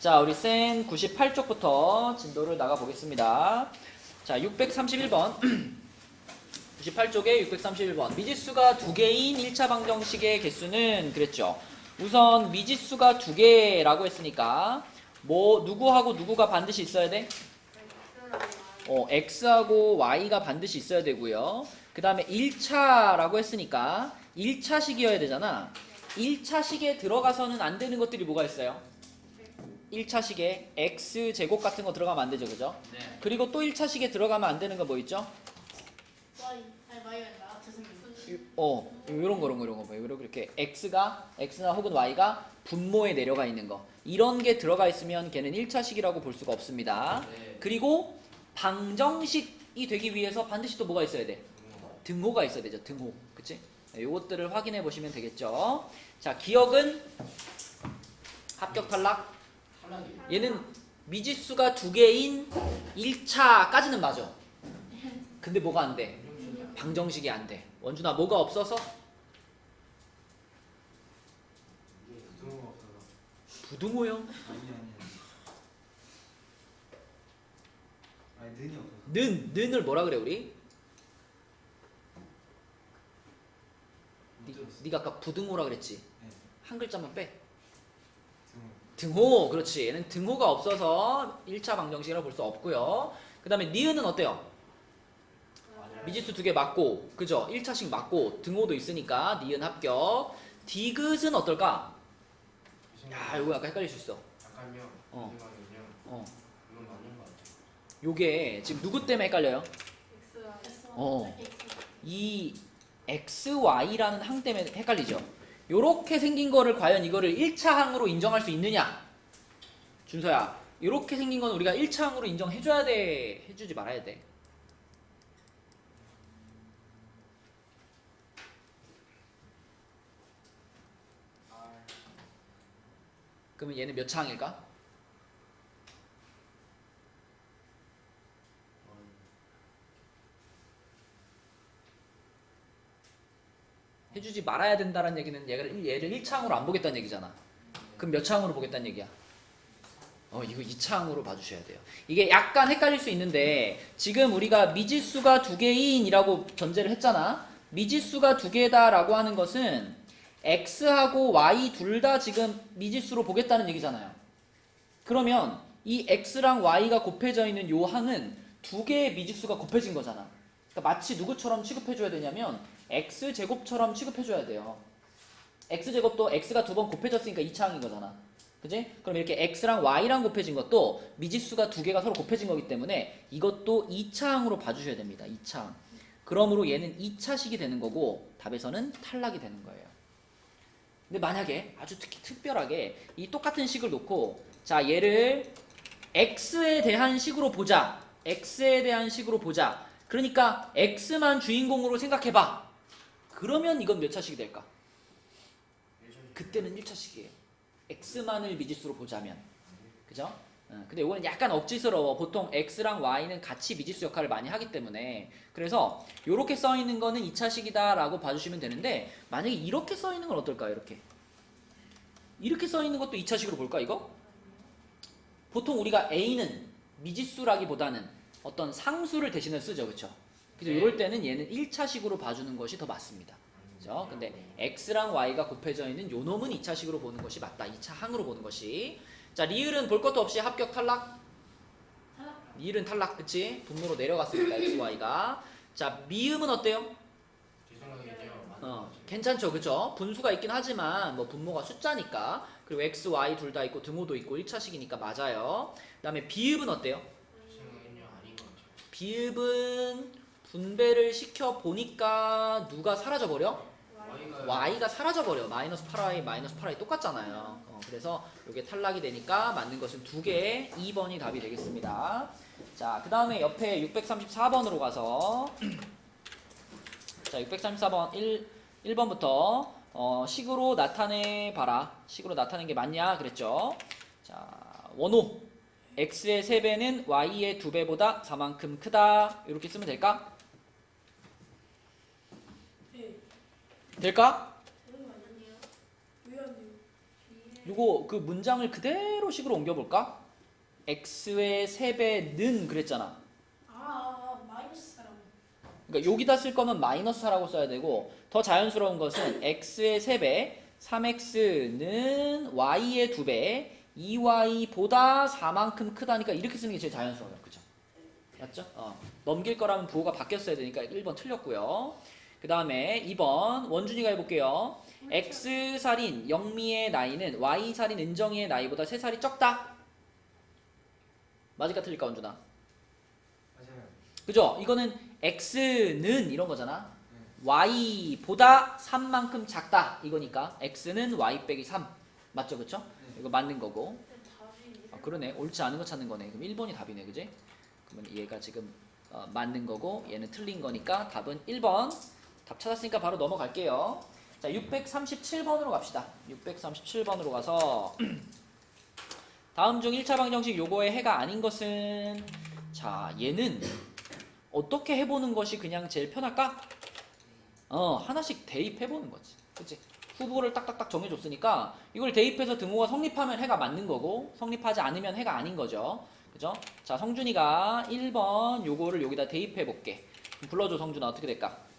자, 우리 센 98쪽부터 진도를 나가 보겠습니다. 자, 631번. 98쪽에 631번. 미지수가 두 개인 1차 방정식의 개수는 그랬죠. 우선 미지수가 두 개라고 했으니까 뭐 누구하고 누구가 반드시 있어야 돼? x하고 y가 반드시 있어야 되고요. 그 다음에 1차라고 했으니까 1차식이어야 되잖아. 1차식에 들어가서는 안 되는 것들이 뭐가 있어요? 1차식에 x제곱 같은 거 들어가면 안 되죠, 그죠? 네. 그리고 또 1차식에 들어가면 안 되는 거 뭐 있죠? 이런 거 봐요. 이렇게 x나 혹은 y가 분모에 내려가 있는 거. 이런 게 들어가 있으면 걔는 1차식이라고 볼 수가 없습니다. 네. 그리고 방정식이 되기 위해서 반드시 또 뭐가 있어야 돼? 등호가 있어야 되죠, 등호. 그치? 네, 요것들을 확인해 보시면 되겠죠. 자, 기억은 합격 탈락. 얘는 미지수가 두 개인 1차까지는 맞아. 근데 뭐가 안 돼? 방정식이 안 돼. 원준아, 뭐가 없어서? 부등호가 없어서. 부등호요? 아니 는이 없어서. 는을 뭐라 그래 우리? 네가 아까 부등호라 그랬지? 네. 한 글자만 빼. 등호. 등호. 그렇지. 얘는 등호가 없어서 1차 방정식이라고 볼 수 없고요. 그 다음에 니은은 어때요? 미지수 두 개 맞고, 그죠? 1차식 맞고, 등호도 있으니까 니은 합격. 디귿은 어떨까? 야, 이거 약간 헷갈릴 수 있어. 잠깐요. 어. 이건 맞는 것 같아요. 요게 지금 누구 때문에 헷갈려요? 이 XY라는 항 때문에 헷갈리죠? 요렇게 생긴 거를 과연 이거를 1차 항으로 인정할 수 있느냐? 준서야, 요렇게 생긴 건 우리가 1차 항으로 인정해줘야 돼? 해주지 말아야 돼? 그러면 얘는 몇 차 항일까? 해주지 말아야 된다는 얘기는 얘를 1차항으로 안 보겠다는 얘기잖아. 그럼 몇 차항으로 보겠다는 얘기야? 이거 2차항으로 봐주셔야 돼요. 이게 약간 헷갈릴 수 있는데 지금 우리가 미지수가 두 개인이라고 전제를 했잖아. 미지수가 두 개다라고 하는 것은 x하고 y 둘 다 지금 미지수로 보겠다는 얘기잖아요. 그러면 이 x랑 y가 곱해져 있는 요 항은 두 개의 미지수가 곱해진 거잖아. 그러니까 마치 누구처럼 취급해줘야 되냐면 x제곱처럼 취급해줘야 돼요. x제곱도 x가 두 번 곱해졌으니까 2차항인 거잖아. 그지? 그럼 이렇게 x랑 y랑 곱해진 것도 미지수가 두 개가 서로 곱해진 거기 때문에 이것도 2차항으로 봐주셔야 됩니다. 2차항. 그러므로 얘는 2차식이 되는 거고 답에서는 탈락이 되는 거예요. 근데 만약에 아주 특별하게 이 똑같은 식을 놓고 자, 얘를 x에 대한 식으로 보자. x에 대한 식으로 보자. 그러니까 x만 주인공으로 생각해봐. 그러면 이건 몇 차식이 될까? 그때는 1차식이에요. x만을 미지수로 보자면. 그죠? 근데 이거는 약간 억지스러워. 보통 x랑 y는 같이 미지수 역할을 많이 하기 때문에. 그래서 이렇게 써있는 거는 2차식이다 라고 봐주시면 되는데 만약에 이렇게 써있는 건 어떨까요? 이렇게 써있는 것도 2차식으로 볼까 이거? 보통 우리가 a는 미지수라기보다는 어떤 상수를 대신해 쓰죠. 그쵸? 그래서 이럴 때는 얘는 1차식으로 봐주는 것이 더 맞습니다. 그죠? 근데 x랑 y가 곱해져 있는 요 놈은 2차식으로 보는 것이 맞다. 2차 항으로 보는 것이. 자, 리을은 볼 것도 없이 합격 탈락? 리을은 탈락, 그치? 분모로 내려갔으니까 x, y가. 자, 미음은 어때요? 괜찮죠, 그죠? 분수가 있긴 하지만 뭐 분모가 숫자니까. 그리고 x, y 둘 다 있고 등호도 있고 1차식이니까 맞아요. 그 다음에 비읍은 어때요? 비읍은 분배를 시켜보니까 누가 사라져버려? y가 사라져버려. 마이너스 8y, 마이너스 8y 똑같잖아요. 그래서 이게 탈락이 되니까 맞는 것은 두 개, 2번이 답이 되겠습니다. 자, 그 다음에 옆에 634번으로 가서 자, 634번 1번부터 식으로 나타내봐라. 식으로 나타낸 게 맞냐 그랬죠. 자, 원호 x의 3배는 y의 2배보다 4만큼 크다. 이렇게 쓰면 될까? 될까? 이거 그 문장을 그대로 식으로 옮겨볼까? x의 3배는 그랬잖아. 마이너스 4라고. 그러니까 여기다 쓸 거면 마이너스 4라고 써야 되고 더 자연스러운 것은 x의 3배 3x는 y의 2배 2y보다 4만큼 크다니까 이렇게 쓰는 게 제일 자연스러워요. 그죠? 맞죠? 넘길 거라면 부호가 바뀌었어야 되니까 1번 틀렸고요. 그 다음에 2번 원준이가 해볼게요. x살인 영미의 나이는 y살인 은정이의 나이보다 3살이 적다. 맞을까 틀릴까 원준아? 맞아요. 그죠? 이거는 x는 이런 거잖아. y보다 3만큼 작다 이거니까 x는 y 빼기 3 맞죠? 그쵸? 이거 맞는 거고. 그러네. 옳지 않은 거 찾는 거네. 그럼 1번이 답이네. 그지? 그러면 얘가 지금 맞는 거고 얘는 틀린 거니까 답은 1번. 답 찾았으니까 바로 넘어갈게요. 자, 637번으로 갑시다. 637번으로 가서 다음 중 1차 방정식 요거의 해가 아닌 것은 자, 얘는 어떻게 해보는 것이 그냥 제일 편할까? 하나씩 대입해보는 거지. 그치? 후보를 딱딱딱 정해줬으니까 이걸 대입해서 등호가 성립하면 해가 맞는 거고 성립하지 않으면 해가 아닌 거죠. 그죠? 자, 성준이가 1번 요거를 여기다 대입해볼게. 불러줘 성준아. 어떻게 될까?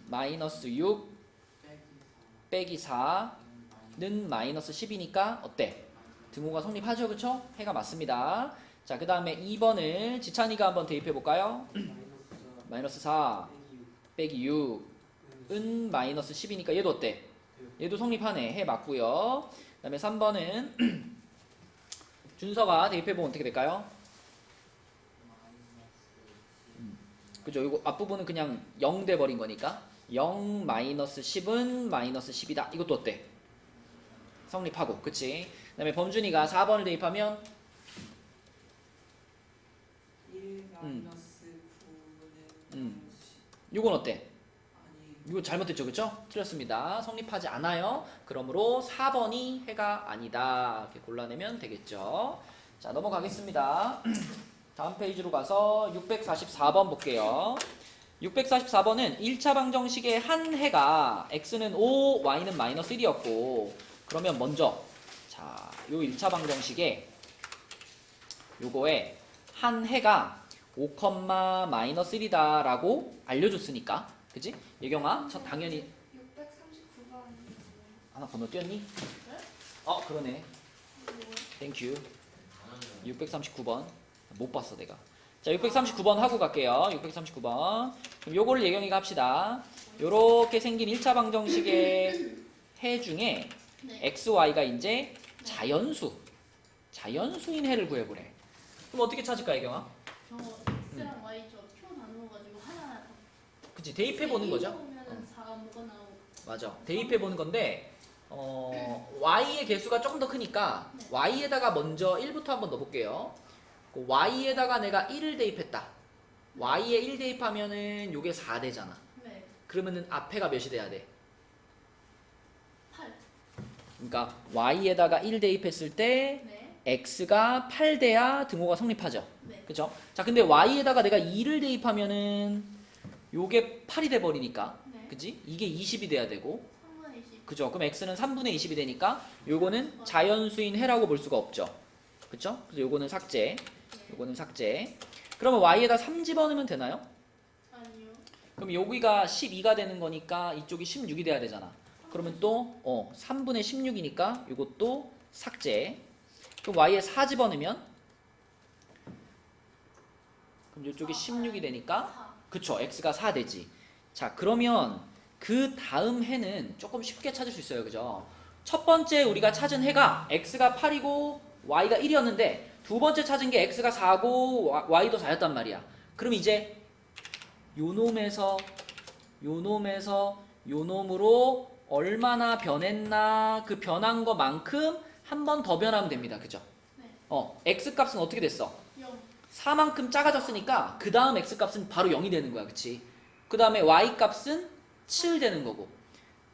마이너스 6 빼기 4는 마이너스 10이니까 어때? 등호가 성립하죠. 그쵸? 해가 맞습니다. 자, 그 다음에 2번을 지찬이가 한번 대입해볼까요? 마이너스 4 빼기 6은 마이너스 10이니까 얘도 어때? 얘도 성립하네. 해 맞고요. 그 다음에 3번은 준서가 대입해보면 어떻게 될까요? 그죠? 이거 앞부분은 그냥 0 돼버린 거니까 0 마이너스 10은 마이너스 10이다. 이것도 어때? 성립하고. 그치? 그 다음에 범준이가 4번을 대입하면 1 마이너스 9는 이건 어때? 아니 이거 잘못됐죠? 그쵸? 틀렸습니다. 성립하지 않아요. 그러므로 4번이 해가 아니다. 이렇게 골라내면 되겠죠. 자, 넘어가겠습니다. 다음 페이지로 가서 644번 볼게요. 644번은 1차 방정식의 한 해가 x는 5, y는 마이너스 1이었고 그러면 먼저 자, 요 1차 방정식에 요거에 한 해가 5, 마이너스 1이다 라고 알려줬으니까 그치? 예경아 당연히 639번. 하나 번호 띄었니? 그러네. 땡큐. 639번 못 봤어 내가. 자, 639번 하고 갈게요. 639번. 그럼 요거를 예경이가 합시다. 요렇게 생긴 1차 방정식의 해 중에 x, y가 이제 자연수인 해를 구해보래. 그럼 어떻게 찾을까 예경아? 저 x랑 y 표 나누어가지고 하나. 그치, 대입해보는 거죠. 보면은 4가 뭐가 나오고. 맞아. 대입해보는 건데 y의 개수가 조금 더 크니까 y에다가 먼저 1부터 한번 넣어볼게요. y에다가 내가 1을 대입했다. y에 1 대입하면은 요게 4 되잖아. 네. 그러면은 앞에가 몇이 돼야 돼? 8. 그러니까 y에다가 1 대입했을 때 네. x가 8 돼야 등호가 성립하죠. 네. 그쵸? 자, 근데 y에다가 내가 2를 대입하면은 요게 8이 돼 버리니까. 네. 그치? 이게 20이 돼야 되고. 3분의 20. 그죠? 그럼 x는 3분의 20이 되니까 요거는 자연수인 해라고 볼 수가 없죠. 그쵸? 그래서 요거는 삭제. 요거는 삭제. 그러면 y에다 3 집어넣으면 되나요? 아니요. 그럼 여기가 12가 되는 거니까 이쪽이 16이 돼야 되잖아. 그러면 또 3분의 16이니까 요것도 삭제. 그럼 y에 4 집어넣으면 그럼 이쪽이 16이 되니까 4. 그쵸? x가 4 되지. 자, 그러면 그 다음 해는 조금 쉽게 찾을 수 있어요. 그죠? 첫 번째 우리가 찾은 해가 x가 8이고 y가 1이었는데 두 번째 찾은 게 x가 4고 y도 4였단 말이야. 그럼 이제 요놈에서 요놈으로 얼마나 변했나 그 변한 거만큼 한 번 더 변하면 됩니다. 그죠? 네. x 값은 어떻게 됐어? 0. 4만큼 작아졌으니까 그 다음 x 값은 바로 0이 되는 거야. 그치? 그 다음에 y 값은 7 되는 거고.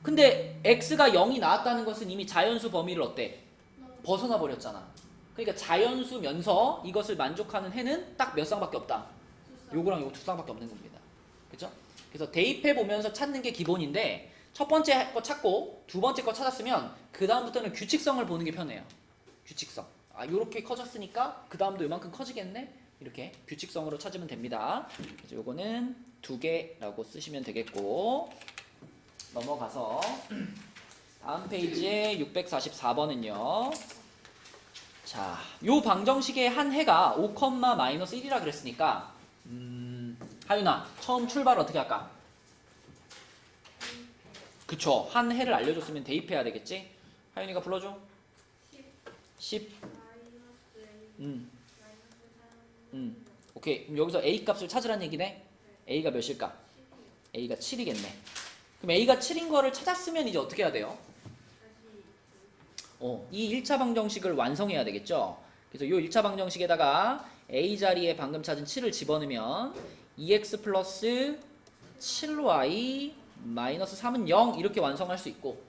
근데 x가 0이 나왔다는 것은 이미 자연수 범위를 어때? 벗어나 버렸잖아. 그러니까 자연수면서 이것을 만족하는 해는 딱 몇 쌍밖에 없다. 요거랑 요거 두 쌍밖에 없는 겁니다. 그죠? 그래서 대입해 보면서 찾는 게 기본인데 첫 번째 거 찾고 두 번째 거 찾았으면 그 다음부터는 규칙성을 보는 게 편해요. 규칙성. 아, 요렇게 커졌으니까 그 다음도 요만큼 커지겠네? 이렇게 규칙성으로 찾으면 됩니다. 그래서 요거는 2개라고 쓰시면 되겠고, 넘어가서 다음 페이지에 644번은요. 자, 요 방정식의 한 해가 5, 마이너스 1이라 그랬으니까 하윤아, 처음 출발 어떻게 할까? 그쵸, 한 해를 알려줬으면 대입해야 되겠지? 하윤이가 불러줘. 10. 오케이. 그럼 여기서 A 값을 찾으란 얘기네? A가 몇일까? A가 7이겠네. 그럼 A가 7인 거를 찾았으면 이제 어떻게 해야 돼요? 이 1차 방정식을 완성해야 되겠죠? 그래서 이 1차 방정식에다가 A 자리에 방금 찾은 7을 집어넣으면 2x 플러스 7y 마이너스 3은 0 이렇게 완성할 수 있고,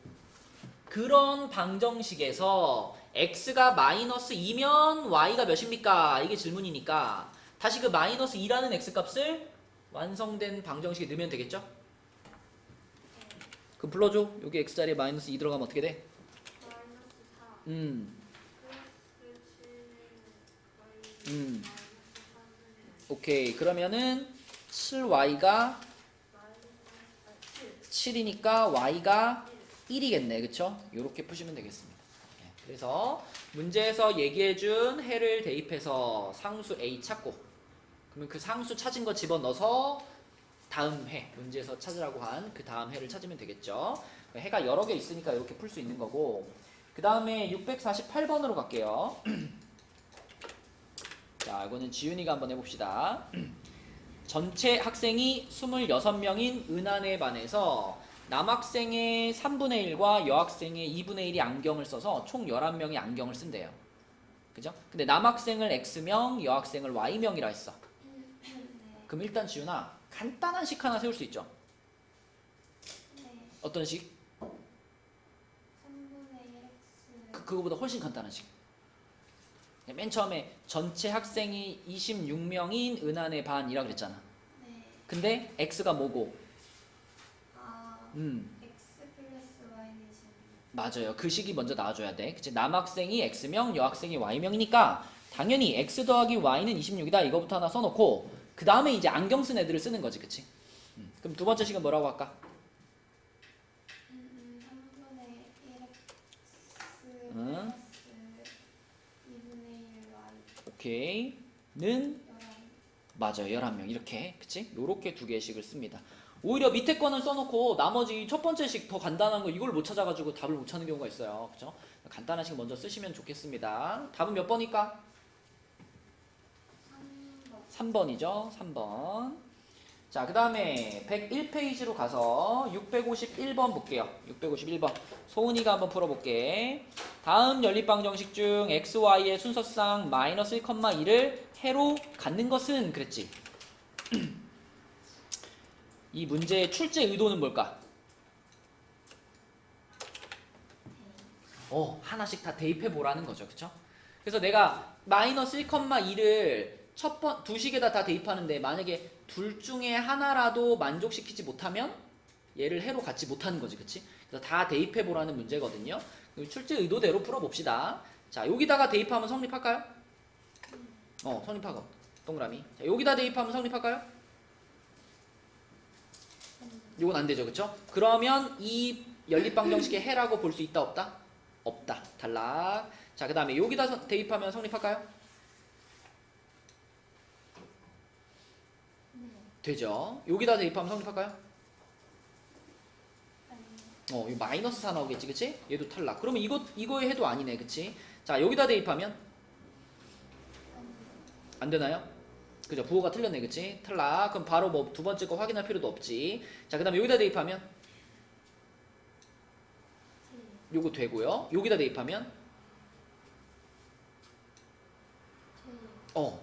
그런 방정식에서 x가 마이너스 2면 y가 몇입니까? 이게 질문이니까 다시 그 마이너스 2라는 x값을 완성된 방정식에 넣으면 되겠죠? 그럼 불러줘. 여기 x 자리에 마이너스 2 들어가면 어떻게 돼? 오케이. 그러면은 7y가 7이니까 y가 1이겠네. 그쵸? 요렇게 푸시면 되겠습니다. 그래서 문제에서 얘기해준 해를 대입해서 상수 A 찾고, 그러면 그 상수 찾은 거 집어넣어서 다음 해, 문제에서 찾으라고 한 그 다음 해를 찾으면 되겠죠. 해가 여러 개 있으니까 이렇게 풀 수 있는 거고, 그 다음에 648번으로 갈게요. 자, 이거는 지윤이가 한번 해봅시다. 전체 학생이 26명인 은한의 반에서 남학생의 3분의 1과 여학생의 2분의 1이 안경을 써서 총 11명이 안경을 쓴대요. 그죠? 근데 남학생을 X명, 여학생을 Y명이라 했어. 그럼 일단 지훈아, 간단한 식 하나 세울 수 있죠? 어떤 식? 3분의 1x 그거보다 훨씬 간단한 식. 맨 처음에 전체 학생이 26명인 은한의 반이라 그랬잖아. 네. 근데 X가 뭐고? x 플러스 y는 맞아요. 그 식이 먼저 나와줘야 돼. 그치? 남학생이 X명, 여학생이 Y명이니까 당연히 X 더하기 Y는 26이다. 이거부터 하나 써놓고 그 다음에 이제 안경 쓴 애들을 쓰는 거지. 그치? 그럼 두 번째 식은 뭐라고 할까? 3분의 1x 응? 플러스 2분의 1 y 오케이. 는 11 맞아요. 11명. 이렇게. 그치? 요렇게 두 개의 식을 씁니다. 오히려 밑에 거는 써놓고 나머지 첫 번째 식 더 간단한 거 이걸 못 찾아가지고 답을 못 찾는 경우가 있어요. 그죠? 간단한 식 먼저 쓰시면 좋겠습니다. 답은 몇 번일까? 3번이죠. 3번. 자, 그 다음에 101페이지로 가서 651번 볼게요. 651번. 소은이가 한번 풀어볼게. 다음 연립방정식 중 x, y의 순서상 마이너스 1,2를 해로 갖는 것은 그랬지. 이 문제의 출제 의도는 뭘까? 하나씩 다 대입해 보라는 거죠. 그쵸? 그래서 내가 마이너스 1,2를 두 식에다 다 대입하는데 만약에 둘 중에 하나라도 만족시키지 못하면 얘를 해로 갖지 못하는 거지. 그치? 그래서 다 대입해 보라는 문제거든요. 출제 의도대로 풀어봅시다. 자, 여기다가 대입하면 성립할까요? 성립하고. 동그라미. 자, 여기다 대입하면 성립할까요? 요건 안 되죠. 그쵸? 그러면 이 연립방정식의 해라고 볼 수 있다 없다? 없다. 탈락. 자, 그 다음에 여기다 대입하면 성립할까요? 되죠. 여기다 대입하면 성립할까요? 이거 마이너스 4 나오겠지. 그치? 얘도 탈락. 그러면 이거의 해도 아니네. 그치? 자, 여기다 대입하면 안 되나요? 그죠? 부호가 틀렸네. 그치? 탈락. 그럼 바로 뭐 두 번째 거 확인할 필요도 없지. 자, 그 다음에 여기다 대입하면 요거 되고요. 여기다 대입하면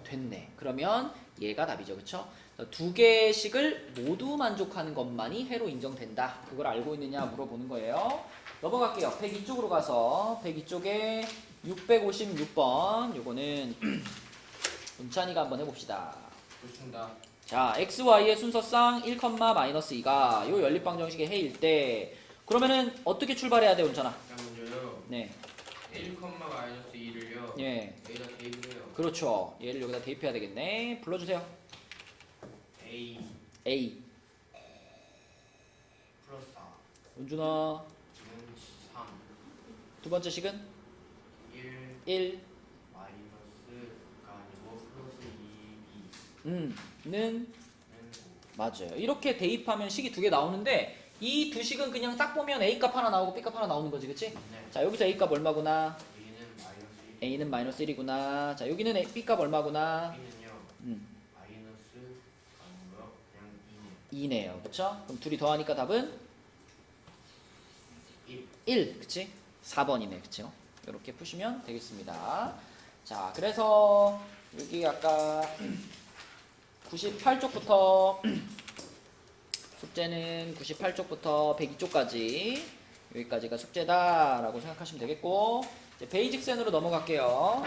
됐네. 그러면 얘가 답이죠. 그쵸? 두 개의 식을 모두 만족하는 것만이 해로 인정된다. 그걸 알고 있느냐 물어보는 거예요. 넘어갈게요. 102쪽으로 가서 102쪽에 656번 요거는 문찬이가 한번 해봅시다. 좋습니다. 자, x, y의 순서상 1, 마이너스 2가 요 연립방정식의 해일 때 그러면은 어떻게 출발해야 돼, 온천아? 자 먼저요. 네. 1,-2를요. 예. 여기다 대입을 해요. 그렇죠. 얘를 여기다 대입해야 되겠네. 불러주세요. A A. 플러스 4. 은준아. 지금 3. 두 번째 식은 1 1. 마이너스가 아니고 플러스 2B는 는 맞아요. 이렇게 대입하면 식이 두 개 나오는데 이 두 식은 그냥 딱 보면 A 값 하나 나오고 B 값 하나 나오는 거지, 그치? 네. 자, 여기서 A 값 얼마구나? A는 마이너스 1. A는 마이너스 1이구나. 자, 여기는 B 값 얼마구나? B는요. 마이너스 아니고요. 그냥 2네요. 2네요. 그쵸? 그럼 둘이 더하니까 답은 1. 그치? 4번이네. 그쵸? 이렇게 푸시면 되겠습니다. 자, 그래서 여기 아까 98쪽부터 숙제는 98쪽부터 102쪽까지 여기까지가 숙제다라고 생각하시면 되겠고 이제 베이직센으로 넘어갈게요.